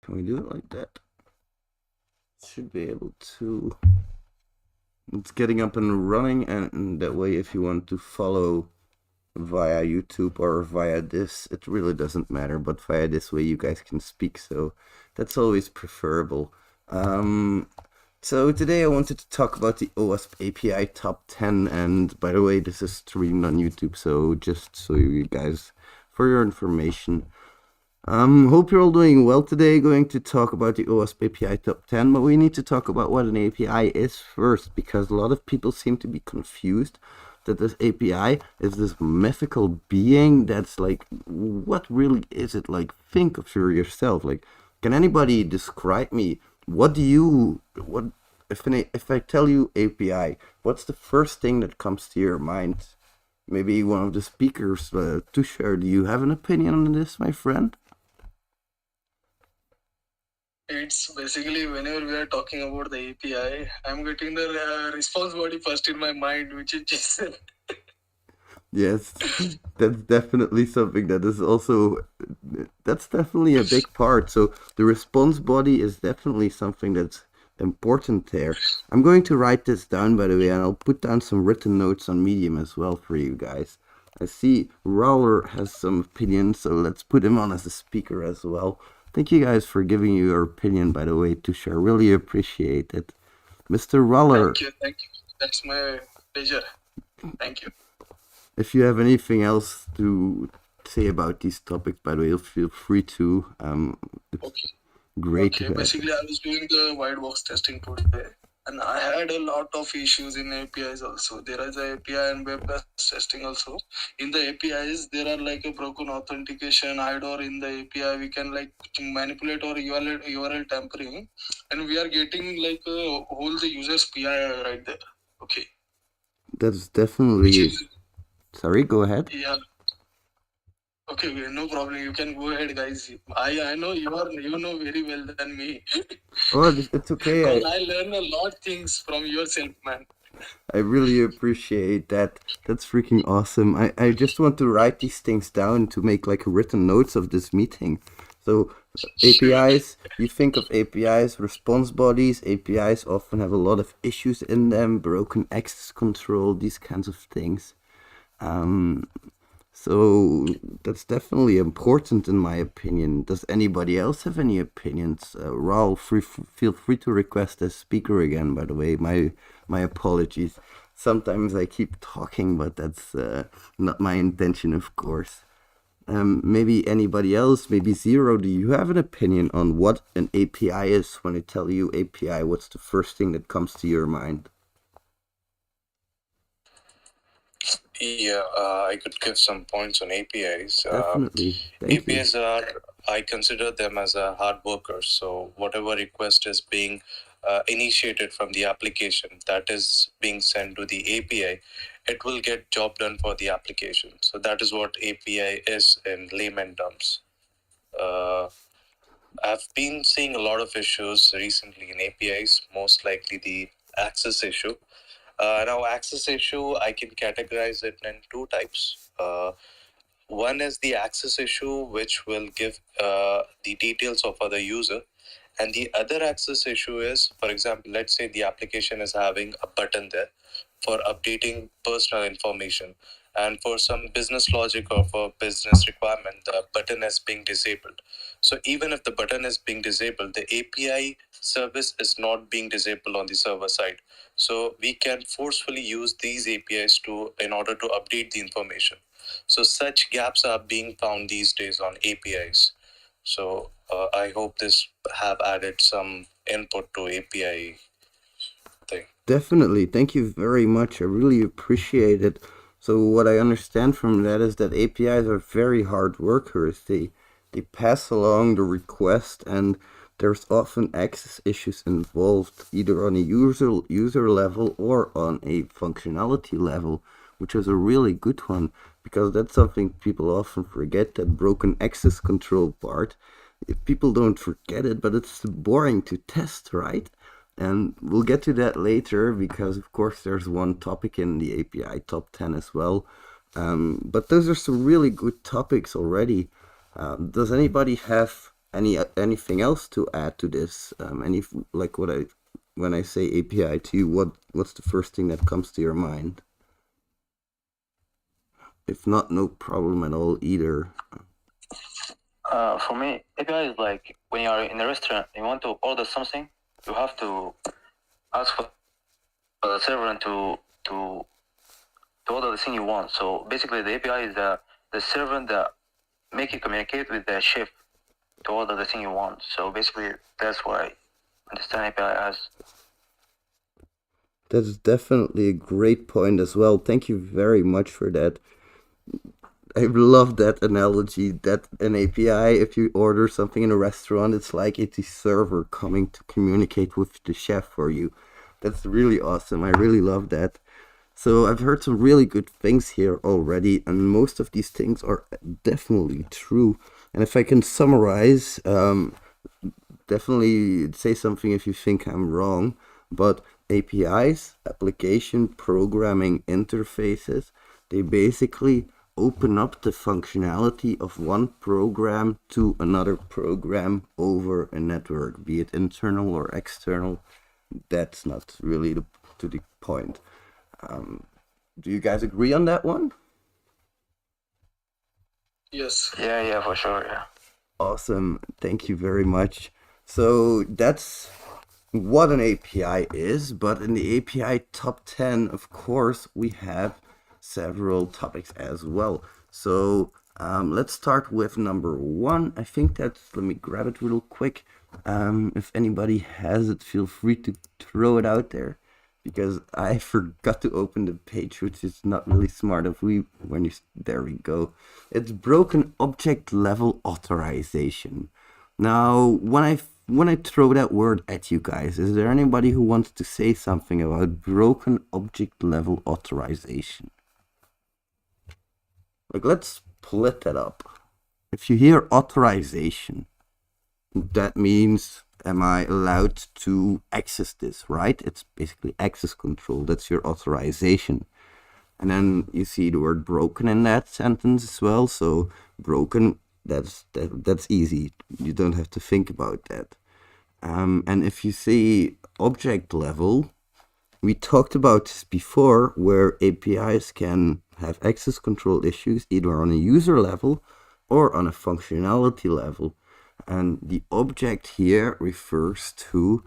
Can we do it like that? Should be able to. It's getting up and running, and that way, if you want to follow via YouTube or via this, it really doesn't matter. But via this way, you guys can speak, so that's always preferable. Um, so today I wanted to talk about the OWASP API Top 10, and by the way, this is streamed on YouTube, so just so you guys, for your information. Hope you're all doing well today. Going to talk about the OWASP API Top 10, but we need to talk about what an API is first, because a lot of people seem to be confused that this API is this mythical being that's like, what really is it? Like, think of yourself. Like, can anybody describe me? What if I tell you API, what's the first thing that comes to your mind? Maybe one of the speakers, Tushar, do you have an opinion on this, my friend? It's basically whenever we are talking about the API, I'm getting the response body first in my mind, which is JSON. Yes, that's definitely something that is also, that's definitely a big part. So the response body is definitely something that's important there. I'm going to write this down, by the way, and I'll put down some written notes on Medium as well for you guys. I see Rawler has some opinions, so let's put him on as a speaker as well. Thank you guys for giving your opinion, by the way, to share. Really appreciate it. Mr. Rawler. Thank you. That's my pleasure. Thank you. If you have anything else to say about these topics, by the way, feel free to. Okay. Great. Okay, basically I was doing the white box testing today, and I had a lot of issues in APIs also. There is a API and web-based testing also. In the APIs, there are like a broken authentication, IDOR in the API. We can like manipulate or URL tampering, and we are getting like a whole the user's PI right there. Okay. That's definitely. Sorry, go ahead. Yeah. Okay, no problem. You can go ahead, guys. I know you know very well than me. Oh, it's okay. I learn a lot of things from yourself, man. I really appreciate that. That's freaking awesome. I just want to write these things down to make like written notes of this meeting. So APIs, you think of APIs, response bodies. APIs often have a lot of issues in them, broken access control, these kinds of things. So that's definitely important in my opinion. Does anybody else have any opinions? Raul, feel free to request as speaker again, by the way. My apologies. Sometimes I keep talking, but that's not my intention, of course. Maybe anybody else, maybe Zero, do you have an opinion on what an API is? When I tell you API, what's the first thing that comes to your mind? Yeah, I could give some points on APIs. Definitely. APIs I consider them as a hard workers. So whatever request is being initiated from the application that is being sent to the API, it will get job done for the application. So that is what API is in layman terms. I've been seeing a lot of issues recently in APIs, most likely the access issue. Now, access issue, I can categorize it in two types. One is the access issue, which will give the details of other user. And the other access issue is, for example, let's say the application is having a button there for updating personal information. And for some business logic or for business requirement, the button is being disabled. So even if the button is being disabled, the API service is not being disabled on the server side. So we can forcefully use these APIs in order to update the information. So such gaps are being found these days on APIs. So I hope this have added some input to API thing. Definitely. Thank you very much. I really appreciate it. So what I understand from that is that APIs are very hard workers. They pass along the request, and there's often access issues involved, either on a user level or on a functionality level, which is a really good one, because that's something people often forget, that broken access control part. If people don't forget it, but it's boring to test, right? And we'll get to that later, because of course there's one topic in the API top 10 as well. But those are some really good topics already. Does anybody have anything else to add to this? Like when I say API to you, what's the first thing that comes to your mind? If not, no problem at all either. For me, API is like when you are in a restaurant, you want to order something, you have to ask for the server and to order the thing you want. So basically, the API is the servant that make you communicate with the chef to order the thing you want. So basically, that's what I understand API as. That's definitely a great point as well. Thank you very much for that. I love that analogy that an API, if you order something in a restaurant, it's like it's a server coming to communicate with the chef for you. That's really awesome. I really love that. So I've heard some really good things here already, and most of these things are definitely true. And if I can summarize, definitely say something if you think I'm wrong, but APIs, application programming interfaces, they basically open up the functionality of one program to another program over a network, be it internal or external. That's not really to the point. Do you guys agree on that one? Yes. Yeah, for sure. Yeah. Awesome. Thank you very much. So that's what an API is, but in the API top 10, of course, we have several topics as well. So let's start with number 1. I think let me grab it real quick. If anybody has it, feel free to throw it out there, because I forgot to open the page, which is not really smart of me. There we go. It's broken object level authorization. Now, when I throw that word at you guys, is there anybody who wants to say something about broken object level authorization? Like, let's split that up. If you hear authorization, that means, am I allowed to access this, right? It's basically access control. That's your authorization. And then you see the word broken in that sentence as well. So broken, that's easy. You don't have to think about that. And if you say object level, we talked about this before, where APIs can have access control issues either on a user level or on a functionality level. And the object here refers to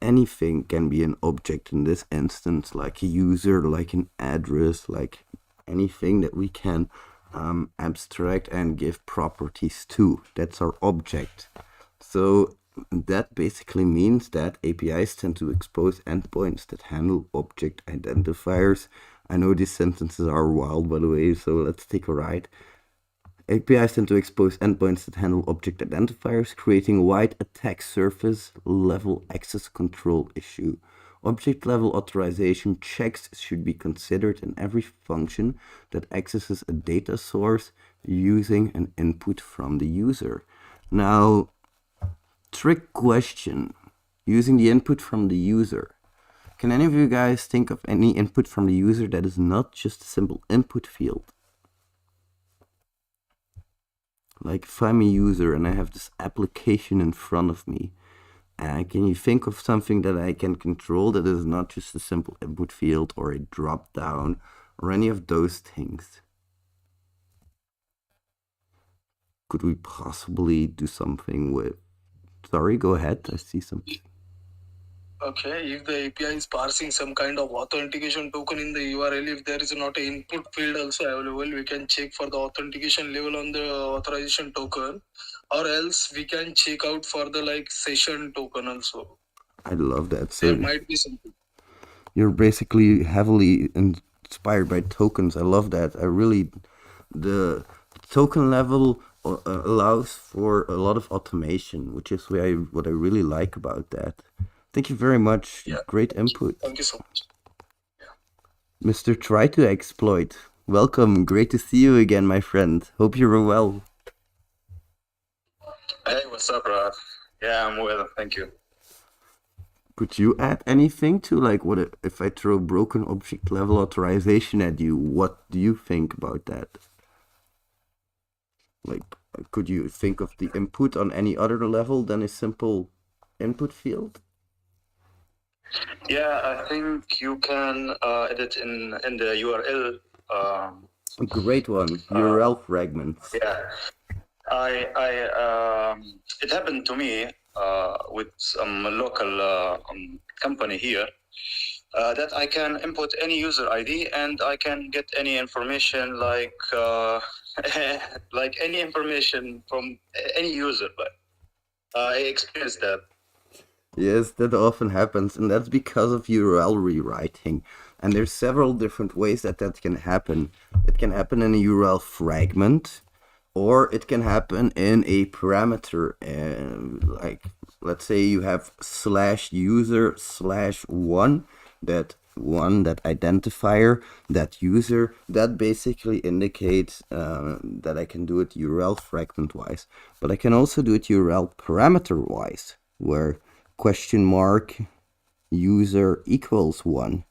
anything, can be an object in this instance, like a user, like an address, like anything that we can abstract and give properties to. That's our object. So that basically means that APIs tend to expose endpoints that handle object identifiers. I know these sentences are wild, by the way, so let's take a ride. APIs tend to expose endpoints that handle object identifiers, creating a wide attack surface level access control issue. Object level authorization checks should be considered in every function that accesses a data source using an input from the user. Now, trick question, using the input from the user. Can any of you guys think of any input from the user that is not just a simple input field? Like if I'm a user and I have this application in front of me, can you think of something that I can control that is not just a simple input field or a drop down or any of those things? Could we possibly do something with... Sorry, go ahead. I see something. Okay, if the API is parsing some kind of authentication token in the URL, if there is not an input field also available, we can check for the authentication level on the authorization token, or else we can check out for the session token also. I love that. So there might be something. You're basically heavily inspired by tokens. I love that. The token level allows for a lot of automation, which is what I really like about that. Thank you very much. Yeah. Great input. Thank you so much. Mr. Try to Exploit, welcome. Great to see you again, my friend. Hope you're well. Hey, what's up, Rod? Yeah, I'm well. Thank you. Could you add anything to what if I throw broken object level authorization at you? What do you think about that? could you think of the input on any other level than a simple input field? Yeah, I think you can edit in the URL. A great one, URL fragments. Yeah, it happened to me with some local company here that I can input any user ID and I can get any information like like any information from any user. But I experienced that. Yes, that often happens, and that's because of URL rewriting. And there's several different ways that can happen. It can happen in a URL fragment, or it can happen in a parameter. Like, let's say you have /user/1, that identifier, that user, that basically indicates that I can do it URL fragment wise. But I can also do it URL parameter wise, where $user equals 1,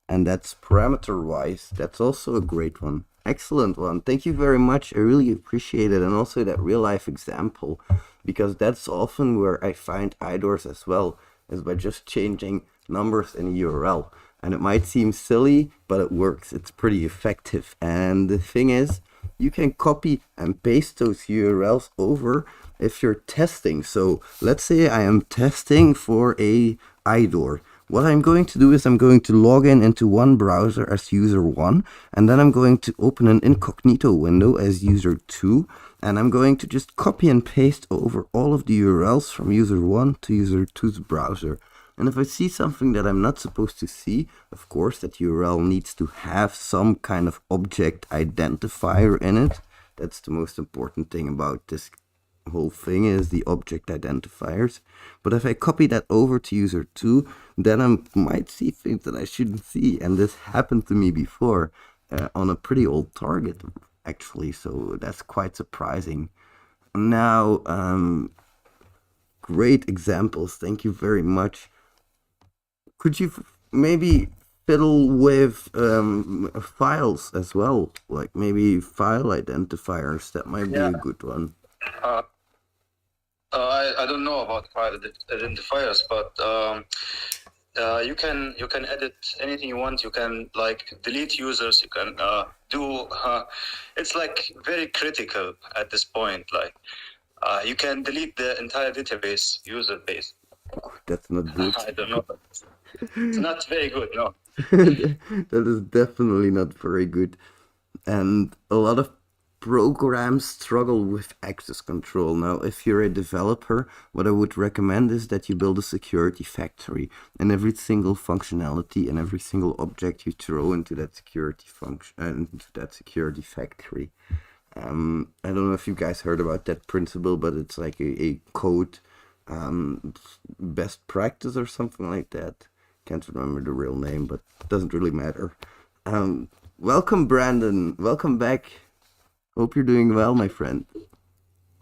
and that's parameter wise. That's also a great one. Excellent one. Thank you very much. I really appreciate it, and also that real life example, because that's often where I find IDORs as well, is by just changing numbers in a URL. And it might seem silly, but it works. It's pretty effective. And the thing is, you can copy and paste those URLs over if you're testing. So let's say I am testing for a IDOR. What I'm going to do is I'm going to log in into one browser as user1, and then I'm going to open an incognito window as user2, and I'm going to just copy and paste over all of the URLs from user1 to user2's browser. And if I see something that I'm not supposed to see, of course that URL needs to have some kind of object identifier in it. That's the most important thing about this whole thing, is the object identifiers. But if I copy that over to user2, then I might see things that I shouldn't see. And this happened to me before on a pretty old target, actually. So that's quite surprising. Now, great examples. Thank you very much. Could you maybe fiddle with files as well, like maybe file identifiers? That might be a good one. I don't know about file identifiers, but you can edit anything you want. You can like delete users. You can do. It's like very critical at this point. Like you can delete the entire database user base. That's not good. I don't know. It's not very good, no. That is definitely not very good. And a lot of programs struggle with access control. Now, if you're a developer, what I would recommend is that you build a security factory, and every single functionality and every single object you throw into that security function, into that security factory. I don't know if you guys heard about that principle, but it's like a code best practice or something like that. Can't remember the real name, but it doesn't really matter. Welcome, Brandon. Welcome back. Hope you're doing well, my friend.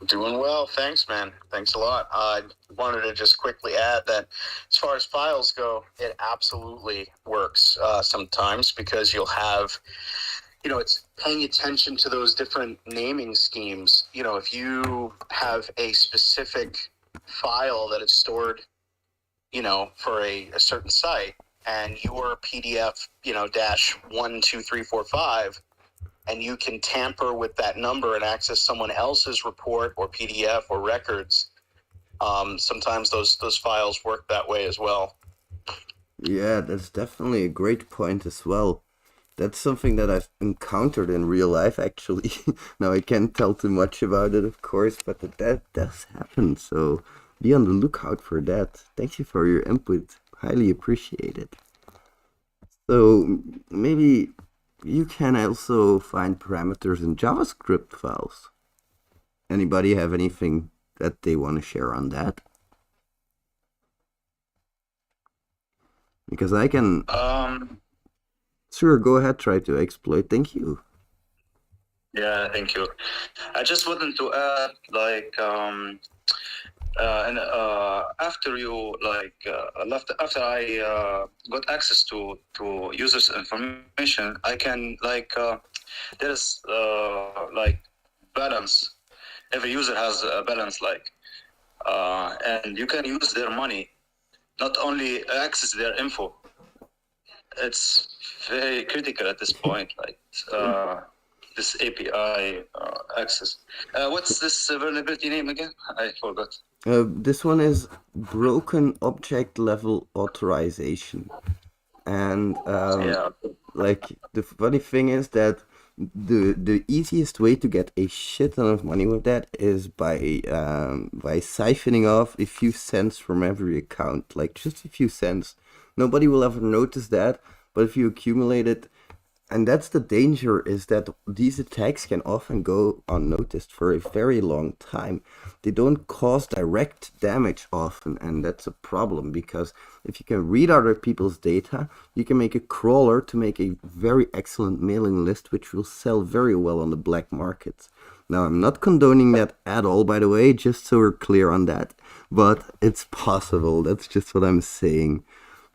Doing well. Thanks, man. Thanks a lot. I wanted to just quickly add that as far as files go, it absolutely works sometimes, because you'll have, it's paying attention to those different naming schemes. If you have a specific file that is stored, for a certain site, and your PDF, -12345, and you can tamper with that number and access someone else's report or PDF or records. Sometimes those files work that way as well. Yeah, that's definitely a great point as well. That's something that I've encountered in real life, actually. Now, I can't tell too much about it, of course, but that does happen, so be on the lookout for that. Thank you for your input. Highly appreciate it. So, maybe you can also find parameters in JavaScript files. Anybody have anything that they want to share on that? Because I can... Sure, go ahead, try to exploit. Thank you. Yeah, thank you. I just wanted to add, like, and after you after I got access to users' information, I can there's balance every user has a balance, like, and you can use their money, not only access their info. It's very critical at this point, like this API access. What's this vulnerability name again? I forgot. This one is broken object level authorization. And Yeah. like the funny thing is that the easiest way to get a shit ton of money with that is by siphoning off a few cents from every account, like just a few cents. Nobody will ever notice that, but if you accumulate it, and that's the danger, is that these attacks can often go unnoticed for a very long time. They don't cause direct damage often, and that's a problem, because if you can read other people's data, you can make a crawler to make a very excellent mailing list, which will sell very well on the black markets. Now, I'm not condoning that at all, by the way, just so we're clear on that, but it's possible. That's just what I'm saying.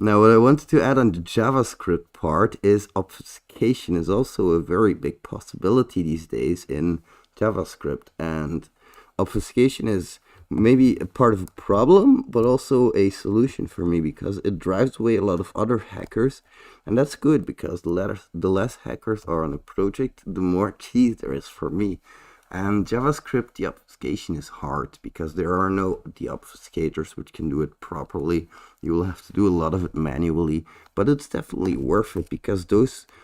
Now, what I wanted to add on the JavaScript part is obfuscation is also a very big possibility these days in JavaScript. And obfuscation is maybe a part of a problem, but also a solution for me, because it drives away a lot of other hackers. And that's good, because the less hackers are on a project, the more cheese there is for me. And JavaScript, the obfuscation is hard because there are no deobfuscators which can do it properly. You will have to do a lot of it manually, but it's definitely worth it, because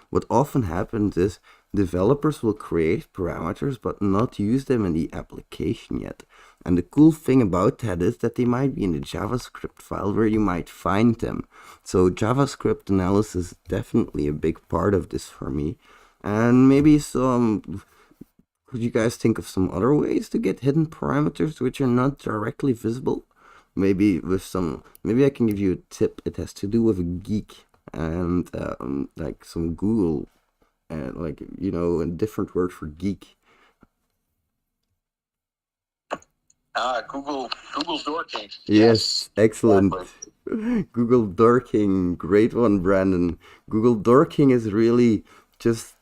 what often happens is developers will create parameters but not use them in the application yet. And the cool thing about that is that they might be in the JavaScript file where you might find them. So JavaScript analysis is definitely a big part of this for me. And maybe could you guys think of some other ways to get hidden parameters which are not directly visible? Maybe I can give you a tip. It has to do with a geek and like some Google, and like, a different word for geek. Google dorking. Yes, excellent. Exactly. Google dorking, great one, Brandon. Google dorking is really just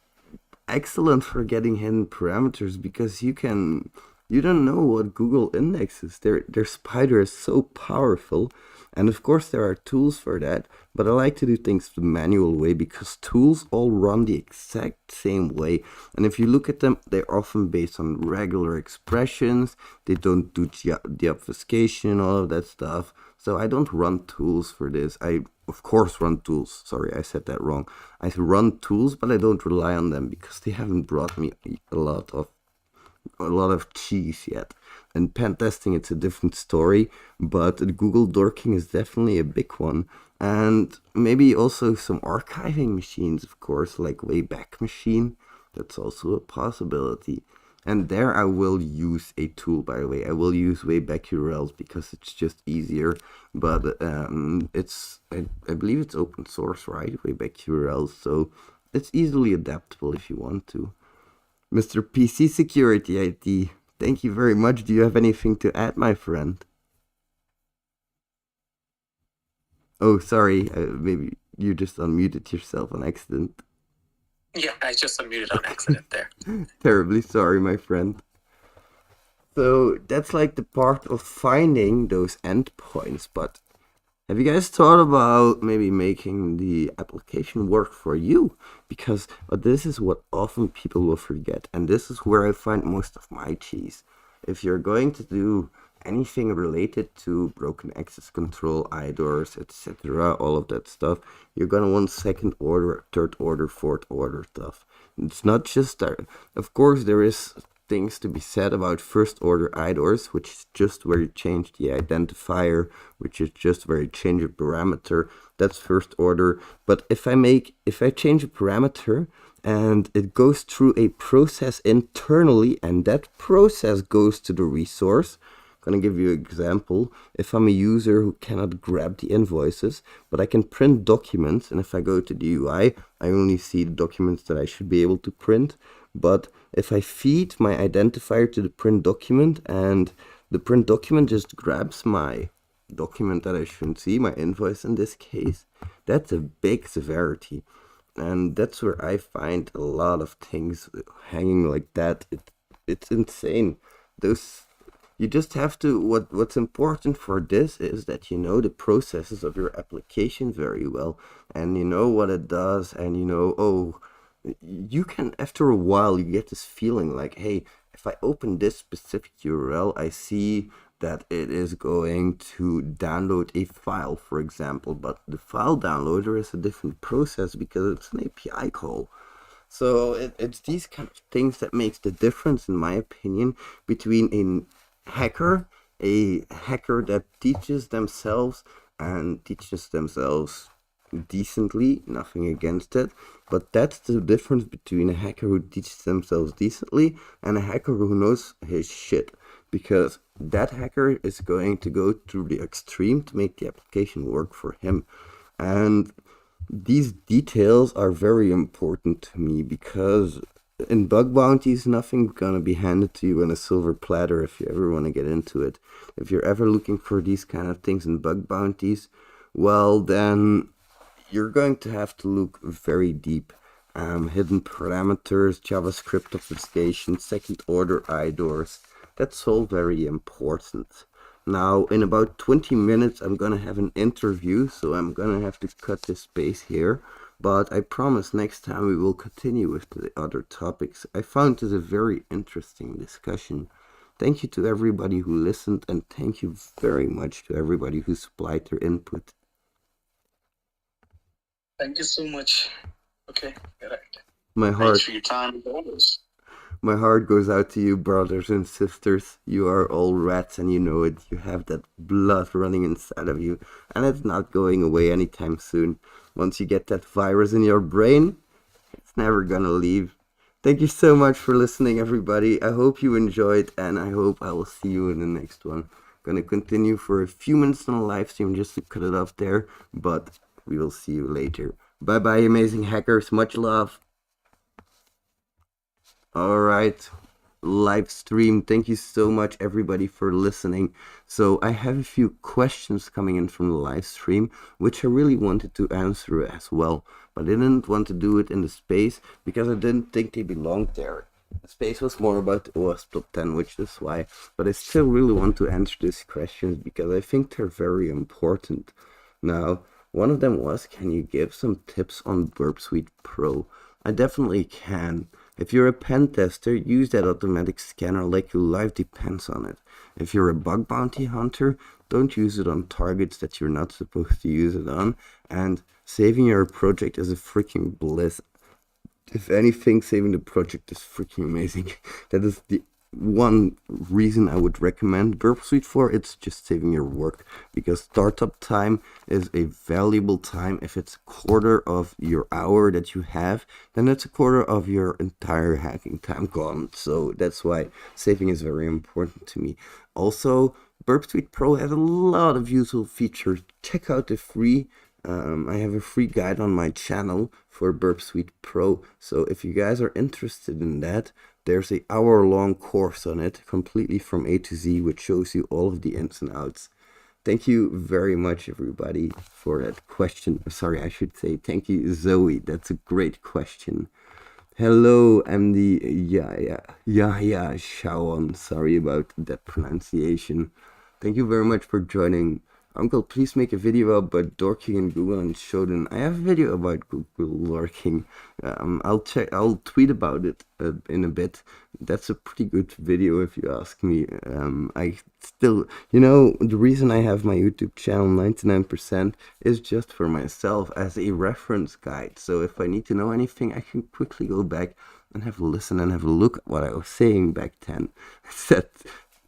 excellent for getting hidden parameters, because you don't know what Google indexes. Their spider is so powerful, and of course there are tools for that, but I like to do things the manual way, because tools all run the exact same way, and if you look at them, they're often based on regular expressions. They don't do the obfuscation, all of that stuff. So I don't run tools for this. I of course run tools. Sorry, I said that wrong. I run tools, but I don't rely on them, because they haven't brought me a lot of cheese yet. And pen testing, it's a different story, but Google dorking is definitely a big one. And maybe also some archiving machines, of course, like Wayback Machine. That's also a possibility. And there I will use a tool, by the way. I will use Wayback URLs because it's just easier. But I believe it's open source, right? Wayback URLs. So it's easily adaptable if you want to. Mr. PC Security IT, thank you very much. Do you have anything to add, my friend? Oh, sorry. Maybe you just unmuted yourself on accident. Yeah, I just unmuted on accident there. Terribly sorry, my friend. So that's like the part of finding those endpoints, but have you guys thought about maybe making the application work for you? Because this is what often people will forget, and this is where I find most of my cheese. If you're going to do anything related to broken access control, IDORs, etc., all of that stuff, you're gonna want second order, third order, fourth order stuff. It's not just that. Of course, there is things to be said about first order IDORs, which is just where you change the identifier, which is just where you change a parameter. That's first order. But if I change a parameter and it goes through a process internally, and that process goes to the resource. I'm gonna give you an example. If I'm a user who cannot grab the invoices, but I can print documents, and if I go to the UI, I only see the documents that I should be able to print. But if I feed my identifier to the print document, and the print document just grabs my document that I shouldn't see, my invoice in this case, that's a big severity. And that's where I find a lot of things hanging like that. It's insane. those you just have to what's important for this is that you know the processes of your application very well, and you know what it does, and you know, oh, you can, after a while you get this feeling like, hey, if I open this specific URL, I see that it is going to download a file, for example, but the file downloader is a different process because it's an API call. So it's these kind of things that makes the difference, in my opinion, between a hacker that teaches themselves decently, nothing against it, but that's the difference between a hacker who teaches themselves decently and a hacker who knows his shit, because that hacker is going to go to the extreme to make the application work for him. And these details are very important to me, because in bug bounties, nothing's gonna be handed to you on a silver platter if you ever want to get into it. If you're ever looking for these kind of things in bug bounties, well, then you're going to have to look very deep. Hidden parameters, JavaScript obfuscation, second order IDORs, that's all very important. Now, in about 20 minutes, I'm gonna have an interview, so I'm gonna have to cut this space here. But I promise next time we will continue with the other topics. I found this a very interesting discussion. Thank you to everybody who listened, and thank you very much to everybody who supplied their input. Thank you so much. Okay, right. My Thanks heart, for your time as always. my heart goes out to you, brothers and sisters. You are all rats, and you know it. You have that blood running inside of you, and it's not going away anytime soon. Once you get that virus in your brain, it's never gonna leave. Thank you so much for listening, everybody. I hope you enjoyed, and I hope I will see you in the next one. Gonna continue for a few minutes on a live stream just to cut it off there, but we will see you later. Bye bye, amazing hackers. Much love. Alright, live stream. Thank you so much, everybody, for listening. So I have a few questions coming in from the live stream, which I really wanted to answer as well, but I didn't want to do it in the space because I didn't think they belonged there. The space was more about the OWASP top 10, which is why, but I still really want to answer these questions because I think they're very important. Now, one of them was, can you give some tips on Burp Suite Pro? I definitely can. If you're a pen tester, use that automatic scanner like your life depends on it. If you're a bug bounty hunter, don't use it on targets that you're not supposed to use it on. And saving your project is a freaking bliss. If anything, saving the project is freaking amazing. That is the one reason I would recommend Burp Suite for. It's just saving your work, because startup time is a valuable time. If it's a quarter of your hour that you have, then it's a quarter of your entire hacking time gone. So that's why saving is very important to me. Also, Burp Suite Pro has a lot of useful features. Check out the free I have a free guide on my channel for Burp Suite Pro. So if you guys are interested in that, there's an hour-long course on it, completely from A to Z, which shows you all of the ins and outs. Thank you very much, everybody, for that question. Sorry, I should say thank you, Zoe. That's a great question. Hello, MD. Yeah, Shawan. Sorry about that pronunciation. Thank you very much for joining. Uncle, please make a video about dorking in Google and show them. I have a video about Google lurking. I'll tweet about it in a bit. That's a pretty good video if you ask me. I still, the reason I have my YouTube channel 99% is just for myself as a reference guide. So if I need to know anything, I can quickly go back and have a listen and have a look at what I was saying back then.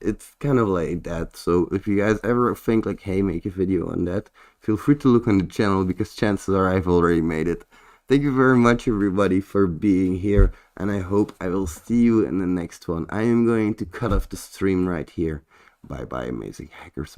It's kind of like that. So if you guys ever think like, hey, make a video on that, feel free to look on the channel, because chances are I've already made it. Thank you very much, everybody, for being here, and I hope I will see you in the next one. I am going to cut off the stream right here. Bye bye, amazing hackers.